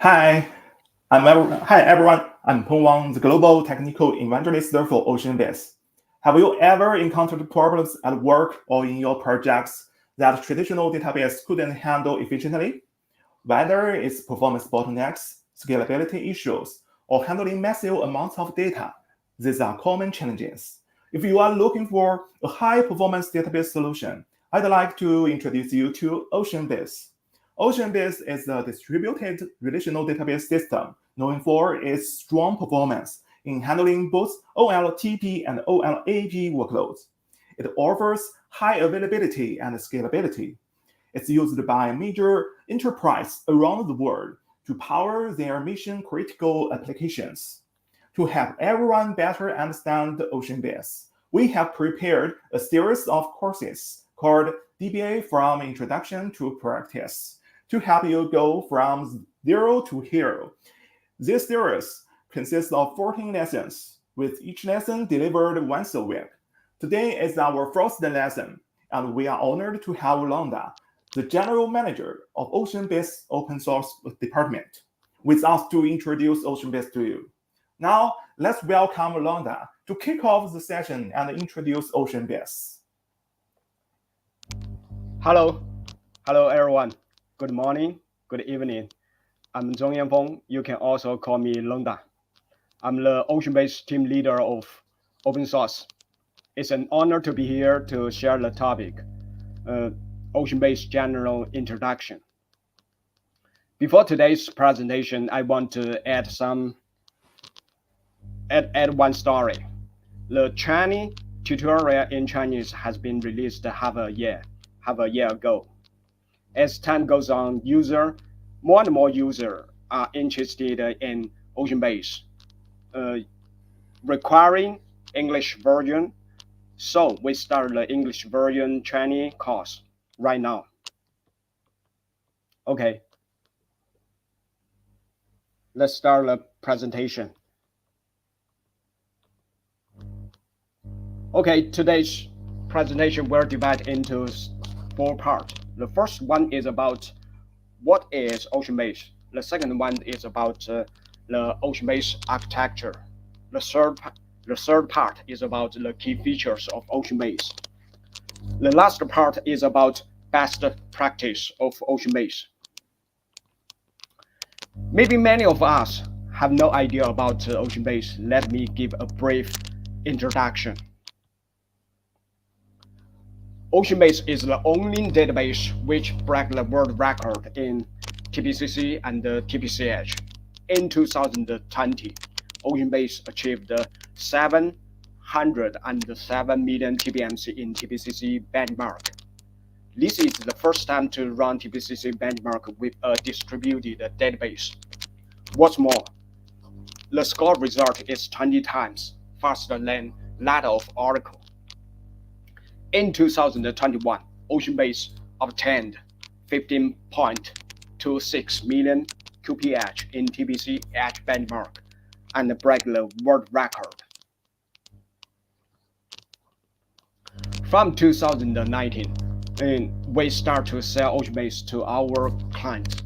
Hi, hi everyone. I'm Peng Wang, the global technical evangelist for OceanBase. Have you ever encountered problems at work or in your projects that traditional database couldn't handle efficiently? Whether it's performance bottlenecks, scalability issues, or handling massive amounts of data, these are common challenges. If you are looking for a high-performance database solution, I'd like to introduce you to OceanBase. OceanBase is a distributed relational database system known for its strong performance in handling both OLTP and OLAP workloads. It offers high availability and scalability. It's used by major enterprises around the world to power their mission-critical applications. To help everyone better understand OceanBase, we have prepared a series of courses called DBA from Introduction to Practice to help you go from zero to hero. This series consists of 14 lessons, with each lesson delivered once a week. Today is our first lesson, and we are honored to have Londa, the General Manager of OceanBase Open Source Department, with us to introduce OceanBase to you. Now, let's welcome Londa to kick off the session and introduce OceanBase. Hello everyone. Good morning, good evening. I'm Zhong Yanfeng. You can also call me Londa. I'm the OceanBase team leader of open source. It's an honor to be here to share the topic, OceanBase general introduction. Before today's presentation, I want to add one story. The Chinese tutorial in Chinese has been released half a year ago. As time goes on, more and more users are interested in OceanBase, requiring English version. So we start the English version Chinese course right now. Okay, let's start the presentation. Okay, today's presentation will divide into 4 parts. The first one is about what is OceanBase. The second one is about the OceanBase architecture. The third part is about the key features of OceanBase. The last part is about best practice of OceanBase. Maybe many of us have no idea about OceanBase. Let me give a brief introduction. OceanBase is the only database which broke the world record in TPCC and TPCH. In 2020, OceanBase achieved 707 million TPMC in TPCC benchmark. This is the first time to run TPCC benchmark with a distributed database. What's more, the score result is 20 times faster than that of Oracle. In 2021, OceanBase obtained 15.26 million QPH in TPCH benchmark and broke the world record. From 2019, we start to sell OceanBase to our clients.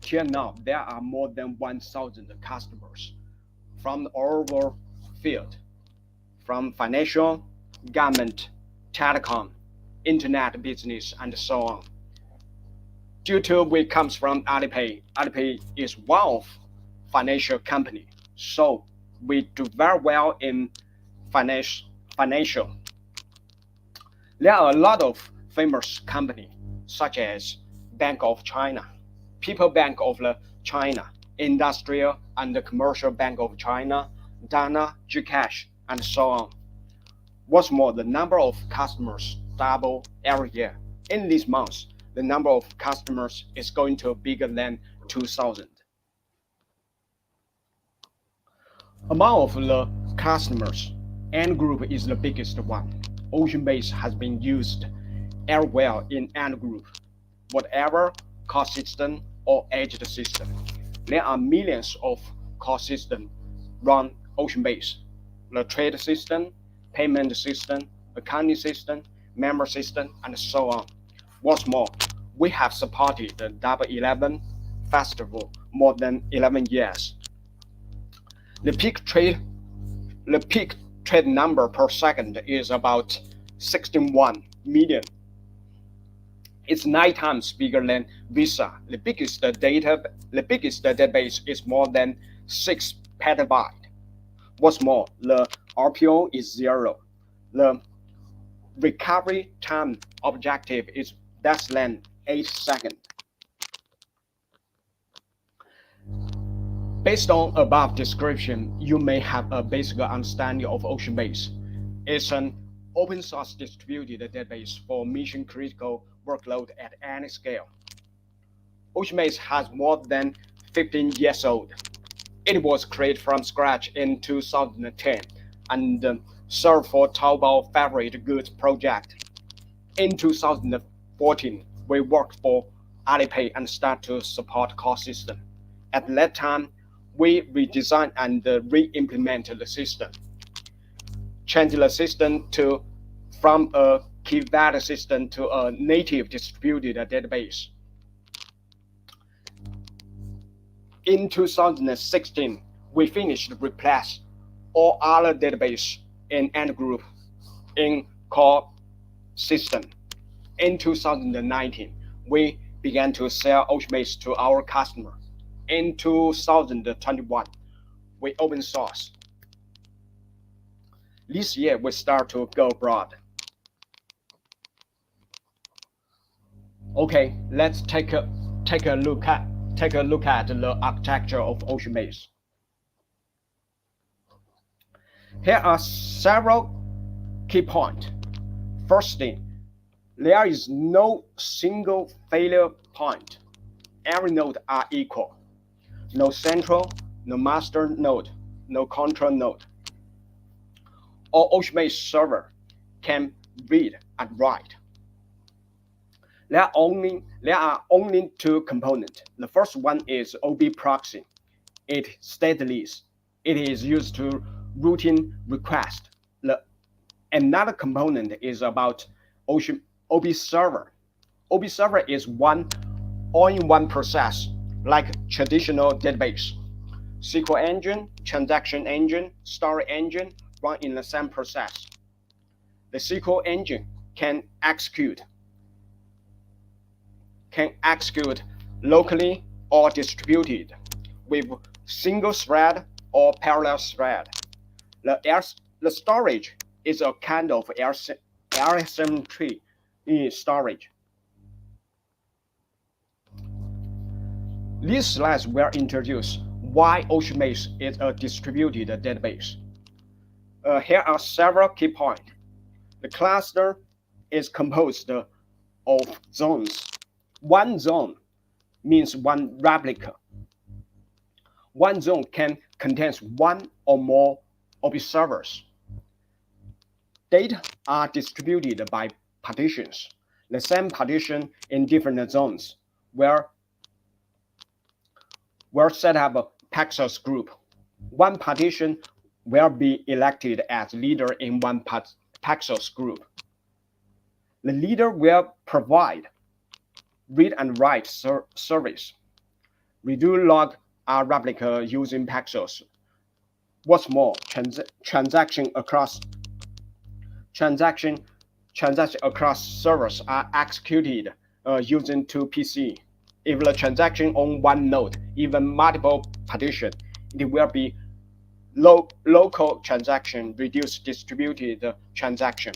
Till now, there are more than 1,000 customers from all over field, from financial, government, telecom, internet business, and so on. Due to we comes from Alipay. Alipay is one of financial company, so we do very well in financial. There are a lot of famous company such as Bank of China, People Bank of China, Industrial and Commercial Bank of China, Dana, Gcash, and so on. What's more, the number of customers double every year. In this month, the number of customers is going to be bigger than 2,000. Among of the customers, Ant Group is the biggest one. OceanBase has been used everywhere in Ant Group, whatever core system or edge system. There are millions of core systems run OceanBase. The trade system, payment system, accounting system, memory system, and so on. What's more, we have supported the 11 festival more than 11 years. The peak trade number per second is about 61 million. It's 9 times bigger than Visa. The biggest database is more than 6 petabyte. What's more, the RPO is 0. The recovery time objective is less than 8 seconds. Based on above description, you may have a basic understanding of OceanBase. It's an open source distributed database for mission critical workload at any scale. OceanBase has more than 15 years old. It was created from scratch in 2010 and served for Taobao favorite goods project. In 2014, we worked for Alipay and started to support core system. At that time, we redesigned and re-implemented the system, changed the system from a key value system to a native distributed database. In 2016, we finished replace all other database in Ant Group in core system. In 2019, we began to sell OceanBase to our customer. In 2021, we open source. This year, we start to go broad. Okay, let's take a look at the architecture of OceanBase. Here are several key points. Firstly, there is no single failure point. Every node are equal. No central, no master node, no control node. All OceanBase server can read and write. There are only 2 components. The first one is OB proxy. It's stateless. It is used to routine request. Another component is about OB server. OB server is one all-in-one process like traditional database. SQL engine, transaction engine, storage engine run in the same process. The SQL engine can execute locally or distributed with single thread or parallel thread. The storage is a kind of asymmetry storage. These slides will introduce why OceanBase is a distributed database. Here are several key points. The cluster is composed of zones. One zone means one replica. One zone can contain one or more OB servers. Data are distributed by partitions. The same partition in different zones where set up a Paxos group. One partition will be elected as leader in one Paxos group. The leader will provide read and write service. Redo log are replica using Paxos. What's more, transaction across servers are executed using 2 PC. If the transaction on one node, even multiple partitions, it will be local transaction, reduced distributed transaction.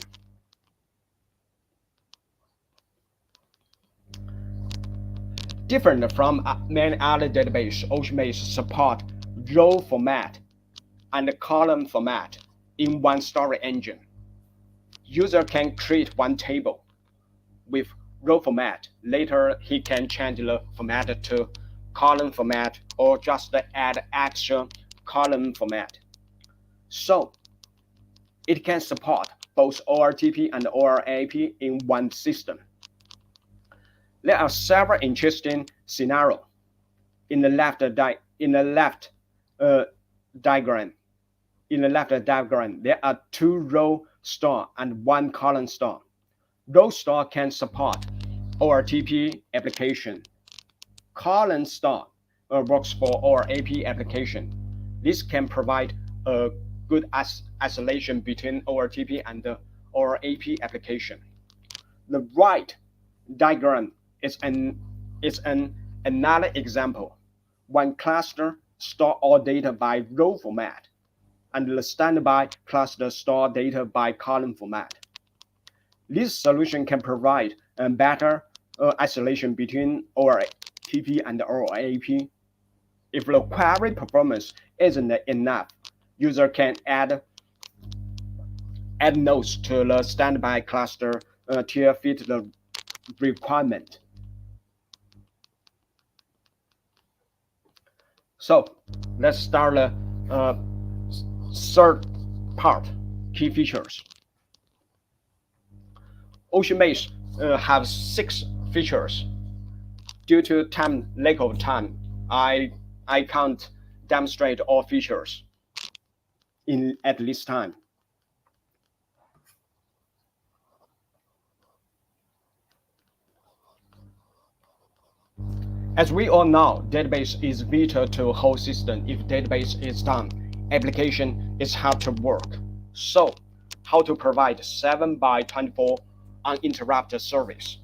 Different from many other databases, OceanBase supports row format and column format in one storage engine. User can create one table with row format. Later, he can change the format to column format or just add extra column format. So, it can support both ORTP and ORAP in one system. There are several interesting scenarios. In the left diagram, there are 2 row store and 1 column store. Row store can support ORTP application. column store works for our AP application. This can provide a good isolation between our TP and our AP application. The right diagram is an another example. One cluster store all data by row format, and the standby cluster store data by column format. This solution can provide a better isolation between our TP and our AP. If the query performance isn't enough, user can add nodes to the standby cluster to fit the requirement. So let's start the third part, key features. OceanBase has 6 features. Due to lack of time, I can't demonstrate all features at this time. As we all know, database is vital to whole system. If database is down, application is hard to work. So, how to provide 7 by 24 uninterrupted service?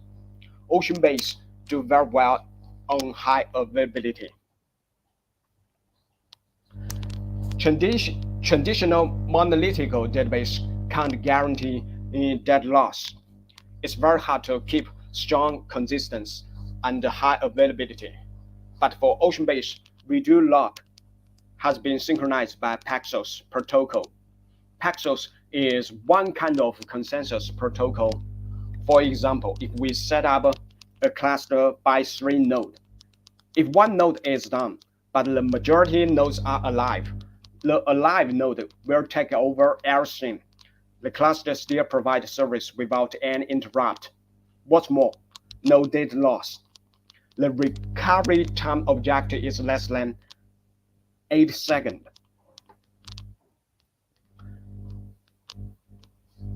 OceanBase do very well on high availability. Traditional monolithic database can't guarantee data loss. It's very hard to keep strong consistency and high availability. But for OceanBase, redo log has been synchronized by Paxos protocol. Paxos is one kind of consensus protocol. For example, if we set up a cluster by 3 nodes, if one node is down, but the majority nodes are alive, the alive node will take over everything. The cluster still provides service without any interrupt. What's more, no data loss. The recovery time objective is less than 8 seconds.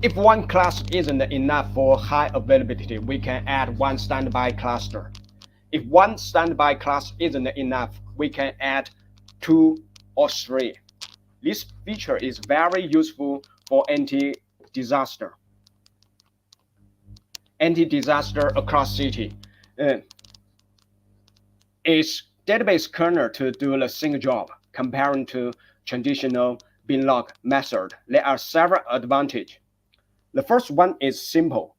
If one cluster isn't enough for high availability, we can add one standby cluster. If one standby cluster isn't enough, we can add 2 or 3. This feature is very useful for anti-disaster. Anti-disaster across city. Is database kernel to do the same job comparing to traditional binlog method. There are several advantages. The first one is simple,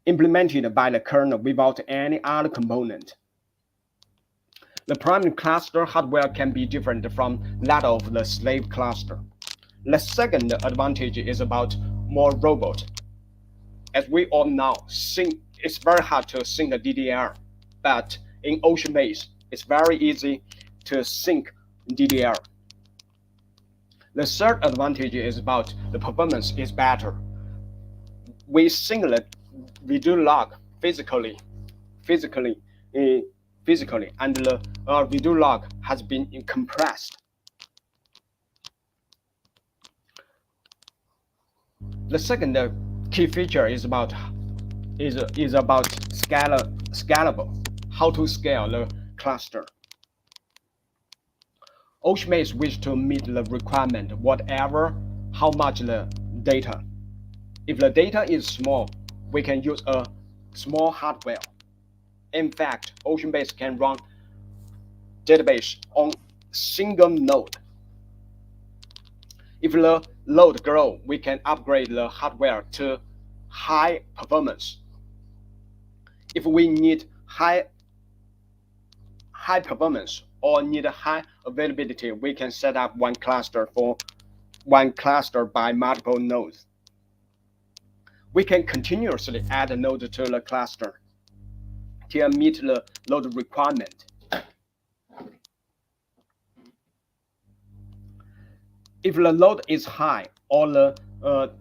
implemented by the kernel without any other component. The primary cluster hardware can be different from that of the slave cluster. The second advantage is about more robot. As we all know, it's very hard to sync a DDR, but in OceanBase, it's very easy to sync DDR. The third advantage is about the performance is better. We sync the redo log physically, and the redo log has been compressed. The second key feature is about scalable. How to scale the cluster. OceanBase wishes to meet the requirement whatever how much the data. If the data is small, we can use a small hardware. In fact, OceanBase can run database on single node. If the load grows, we can upgrade the hardware to high performance. If we need high performance or need high availability, we can set up one cluster by multiple nodes. We can continuously add a node to the cluster to meet the load requirement. If the load is high or the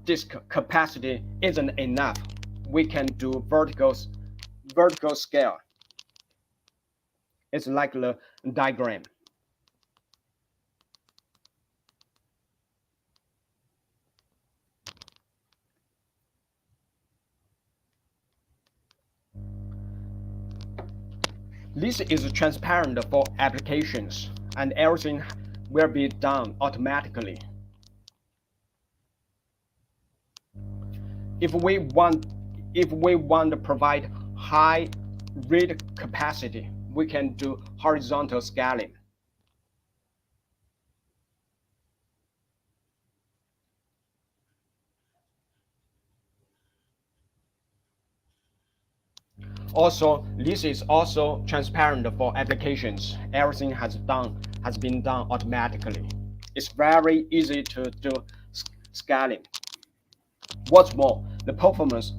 disk capacity isn't enough, we can do vertical scale. It's like the diagram. This is transparent for applications, and everything will be done automatically. If we want to provide high read capacity, we can do horizontal scaling. Also, this is also transparent for applications. Everything has been done automatically. It's very easy to do scaling. What's more, the performance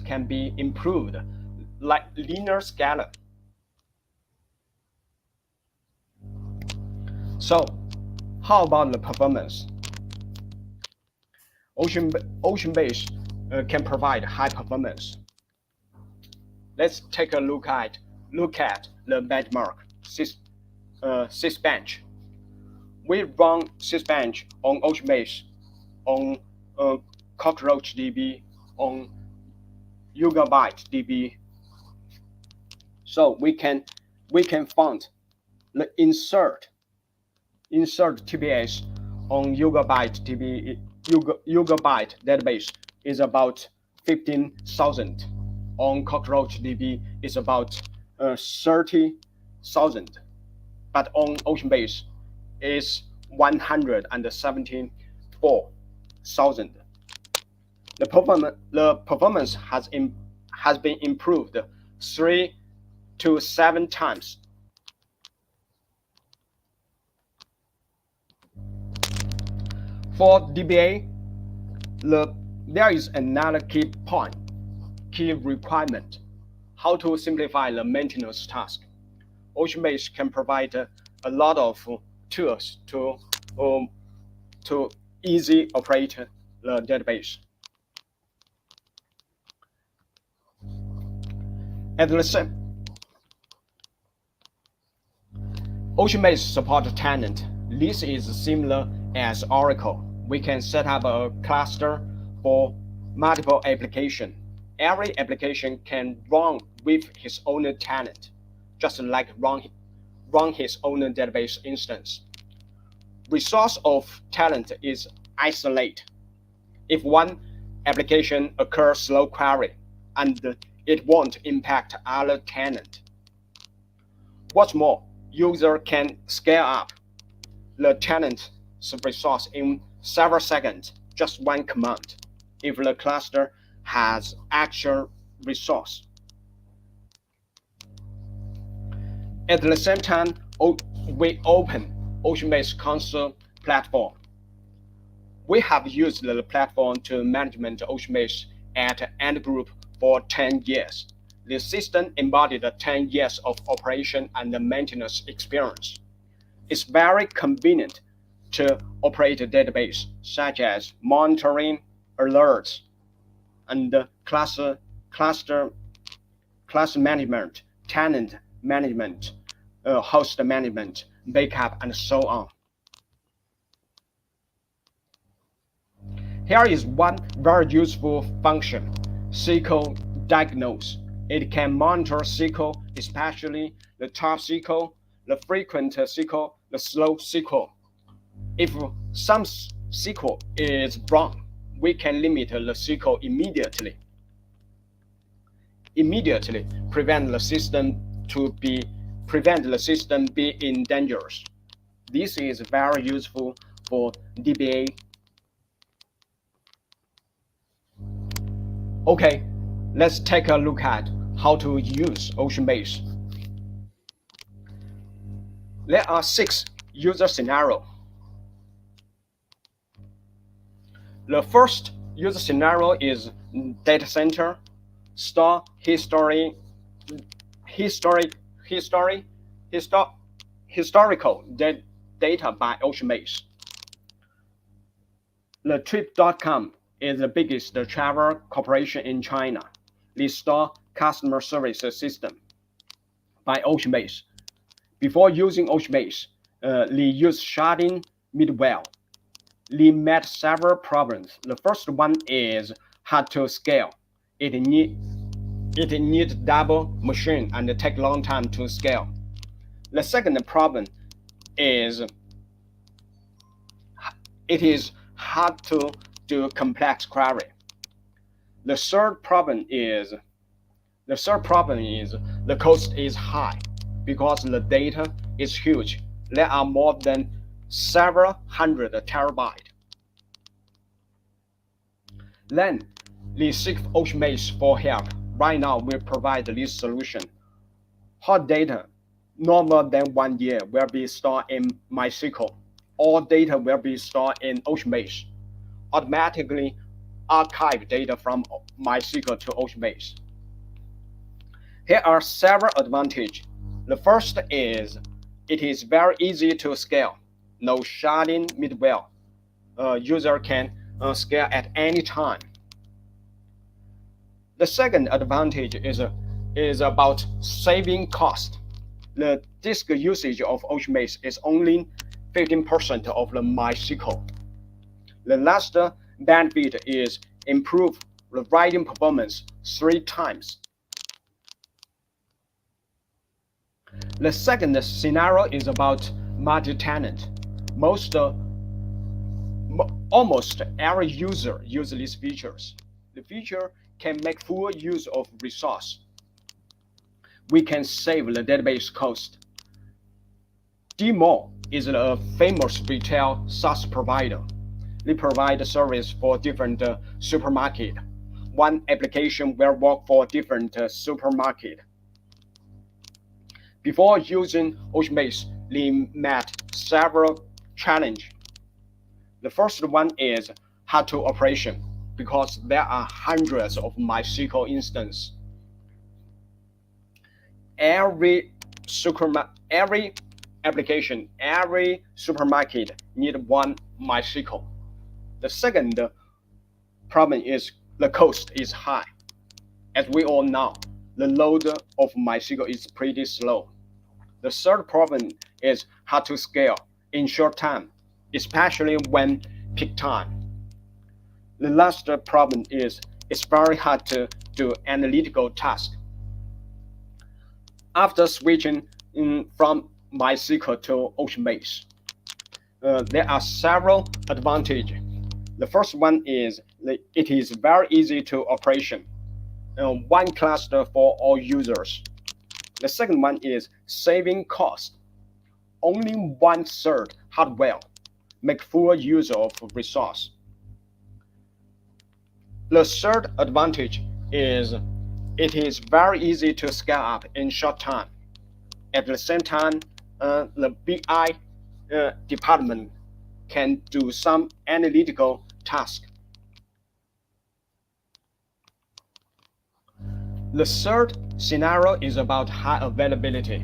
can be improved like linear scalar. So, how about the performance? OceanBase can provide high performance. Let's take a look at the benchmark Sysbench. We run Sysbench on OceanBase, on CockroachDB, on YugaByteDB. So we can find the insert TBS on YugaByteDB. Yugabyte database is about 15,000. On CockroachDB is about 30,000. But on OceanBase is 174,000. The performance has been improved 3 to 7 times. For DBA, there is another key requirement: how to simplify the maintenance task. OceanBase can provide a lot of tools to easy operate the database. At the same, OceanBase supports tenant. This is similar as Oracle. We can set up a cluster for multiple applications. Every application can run with its own tenant, just like run his own database instance. Resource of tenant is isolated. If one application occurs slow query, and it won't impact other tenant. What's more, user can scale up the tenant's resource in several seconds, just one command, if the cluster has actual resource. At the same time, we open OceanBase console platform. We have used the platform to manage OceanBase at Ant Group for 10 years. The system embodied 10 years of operation and maintenance experience. It's very convenient to operate a database, such as monitoring, alerts, and cluster management, tenant management, host management, backup, and so on. Here is one very useful function: SQL diagnose. It can monitor SQL, especially the top SQL, the frequent SQL, the slow SQL. If some SQL is wrong, we can limit the SQL immediately. Prevent the system be in danger. This is very useful for DBA. Okay, let's take a look at how to use OceanBase. There are 6 user scenarios. The first user scenario is data center, store historical data by OceanBase. The Trip.com is the biggest travel corporation in China. They store customer service system by OceanBase. Before using OceanBase, they used sharding middleware. They met several problems. The first one is hard to scale. It it needs double machine and take long time to scale. The second problem is it is hard to do complex query. The third problem is the cost is high because the data is huge. There are more than several hundred terabytes. Then they seek OceanBase for help. Right now, we provide this solution. Hot data no more than 1 year will be stored in MySQL. All data will be stored in OceanBase. Automatically archive data from MySQL to OceanBase. Here are several advantages. The first is it is very easy to scale. No sharding middleware. User can scale at any time. The second advantage is about saving cost. The disk usage of OceanBase is only 15% of the MySQL. The last benefit is improve the writing performance 3 times. The second scenario is about multi-tenant. Almost every user uses these features. The feature can make full use of resource. We can save the database cost. Dmall is a famous retail SaaS provider. They provide service for different supermarket. One application will work for different supermarket. Before using OceanBase, they met several challenges. The first one is hard to operation because there are hundreds of MySQL instances. Every application, every supermarket need one MySQL. The second problem is the cost is high. As we all know, the load of MySQL is pretty slow. The third problem is hard to scale in short time, especially when peak time. The last problem is it's very hard to do analytical tasks. After switching from MySQL to OceanBase, there are several advantages. The first one is it is very easy to operation. One cluster for all users. The second one is saving cost. Only 1/3 hardware make full use of resource. The third advantage is it is very easy to scale up in short time. At the same time, the BI department can do some analytical task. The third scenario is about high availability.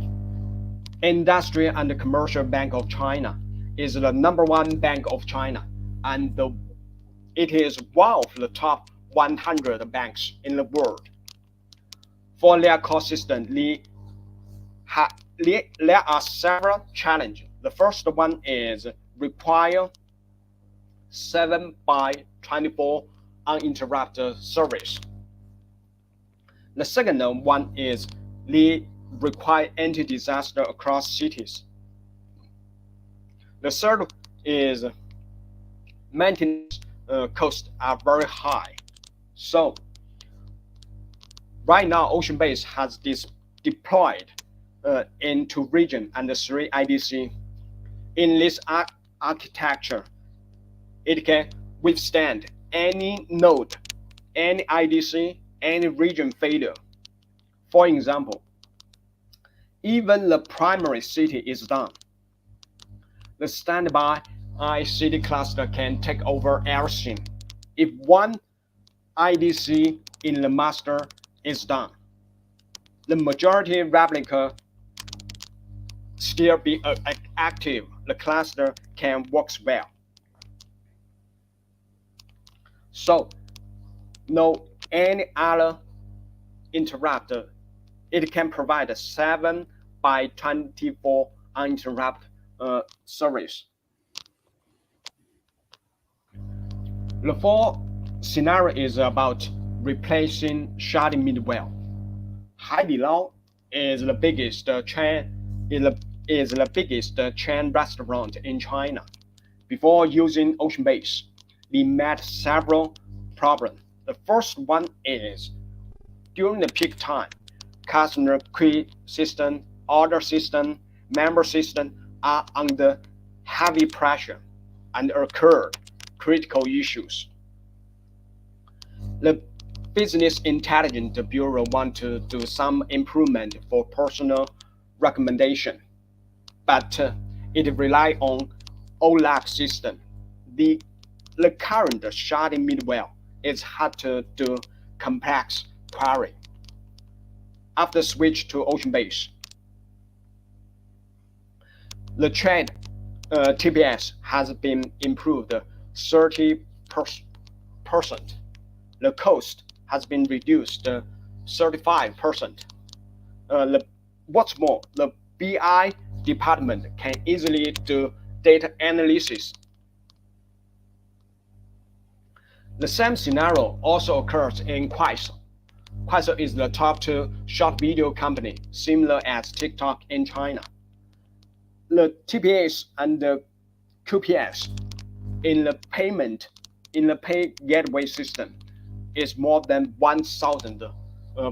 Industry and Commercial Bank of China is the #1 bank of China, and it is one of the top 100 banks in the world. For their core system, there are several challenges. The first one is require 7/24 uninterrupted service. The second one is they require anti-disaster across cities. The third is maintenance costs are very high. So right now, OceanBase has this deployed into region and 3 IDC. In this architecture, it can withstand any node, any IDC, any region failure. For example, even the primary city is down. The standby city cluster can take over everything. If one IDC in the master is down, the majority replica still be active. The cluster can work well. So, no any other interrupter. It can provide a 7/24 uninterrupted service. The fourth scenario is about replacing sharding middleware. Haidilao is the biggest chain restaurant in China. Before using OceanBase, we met several problems. The first one is during the peak time, customer queue system, order system, member system are under heavy pressure and occurred critical issues. The Business Intelligence Bureau want to do some improvement for personal recommendation, but it rely on OLAP system. The, the current sharding middleware is hard to do complex query. After switch to OceanBase, the trade TPS has been improved 30%. The cost has been reduced 35%. What's more, the BI department can easily do data analysis. The same scenario also occurs in Kuaishou. Kuaishou is the top 2 short video company, similar as TikTok in China. The TPS and the QPS in the pay gateway system is more than 1,000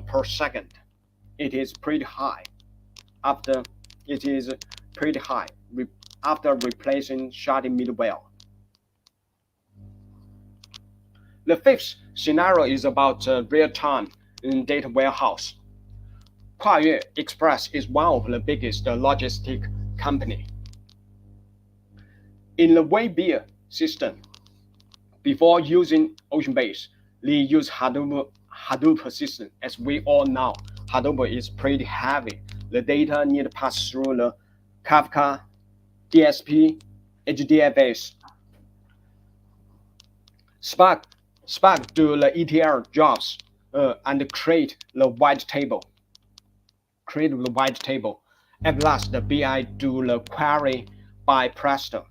per second. It is pretty high. After replacing sharding middleware. The fifth scenario is about real-time data warehouse. Kuayue Express is one of the biggest logistic company. In the Weibo system, before using OceanBase, they use Hadoop system. As we all know, Hadoop is pretty heavy. The data need to pass through the Kafka, DSP, HDFS. Spark do the ETL jobs and create the white table. At last, the BI do the query by Presto.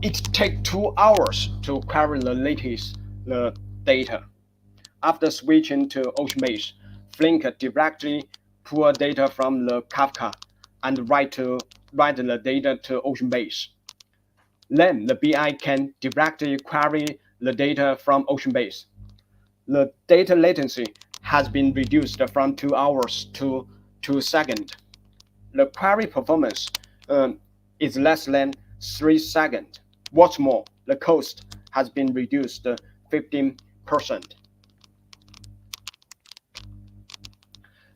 It takes 2 hours to query the latest data. After switching to OceanBase, Flink directly pull data from the Kafka and write the data to OceanBase. Then the BI can directly query the data from OceanBase. The data latency has been reduced from 2 hours to 2 seconds. The query performance is less than 3 seconds. What's more, the cost has been reduced 15%.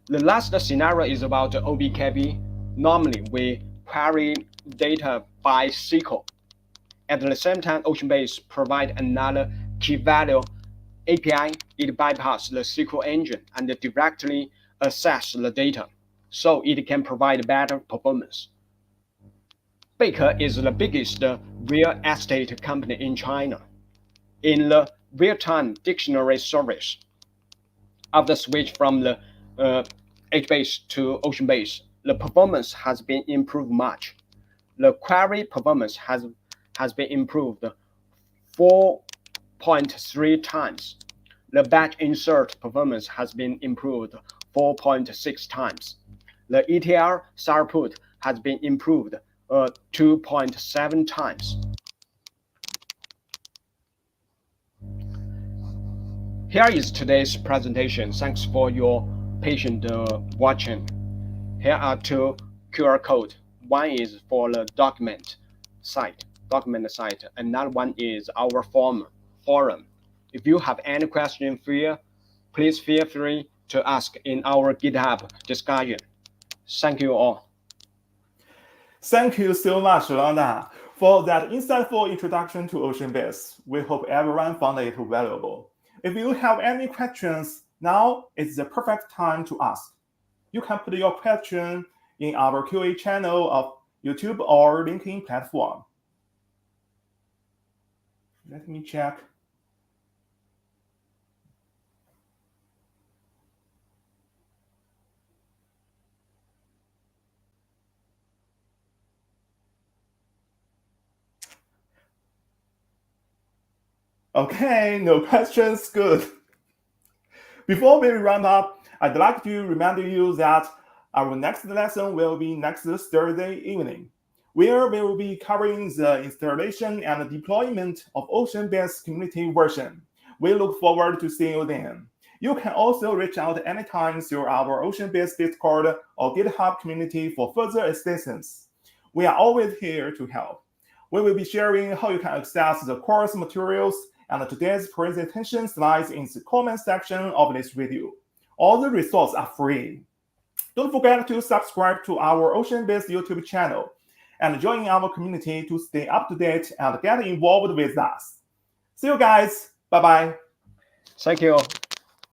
The last scenario is about OBKB. Normally, we query data by SQL. At the same time, OceanBase provides another key value API. It bypasses the SQL engine and directly access the data, so it can provide better performance. Baker is the biggest real estate company in China. In the real-time dictionary service, after switch from the HBase to OceanBase, the performance has been improved much. The query performance has been improved 4.3 times. The batch insert performance has been improved 4.6 times. The ETL throughput has been improved 2.7 times. Here is today's presentation. Thanks for your patient watching. Here are 2 QR codes. One is for the document site. Another one is our forum. If you have any question, please feel free to ask in our GitHub discussion. Thank you all. Thank you so much, Lana, for that insightful introduction to OceanBase. We hope everyone found it valuable. If you have any questions, now is the perfect time to ask. You can put your question in our QA channel of YouTube or LinkedIn platform. Let me check. Okay, no questions, good. Before we round up, I'd like to remind you that our next lesson will be next Thursday evening, where we will be covering the installation and deployment of OceanBase community version. We look forward to seeing you then. You can also reach out anytime through our OceanBase Discord or GitHub community for further assistance. We are always here to help. We will be sharing how you can access the course materials and today's presentation slides in the comment section of this video. All the resources are free. Don't forget to subscribe to our OceanBase YouTube channel and join our community to stay up to date and get involved with us. See you guys. Bye-bye. Thank you.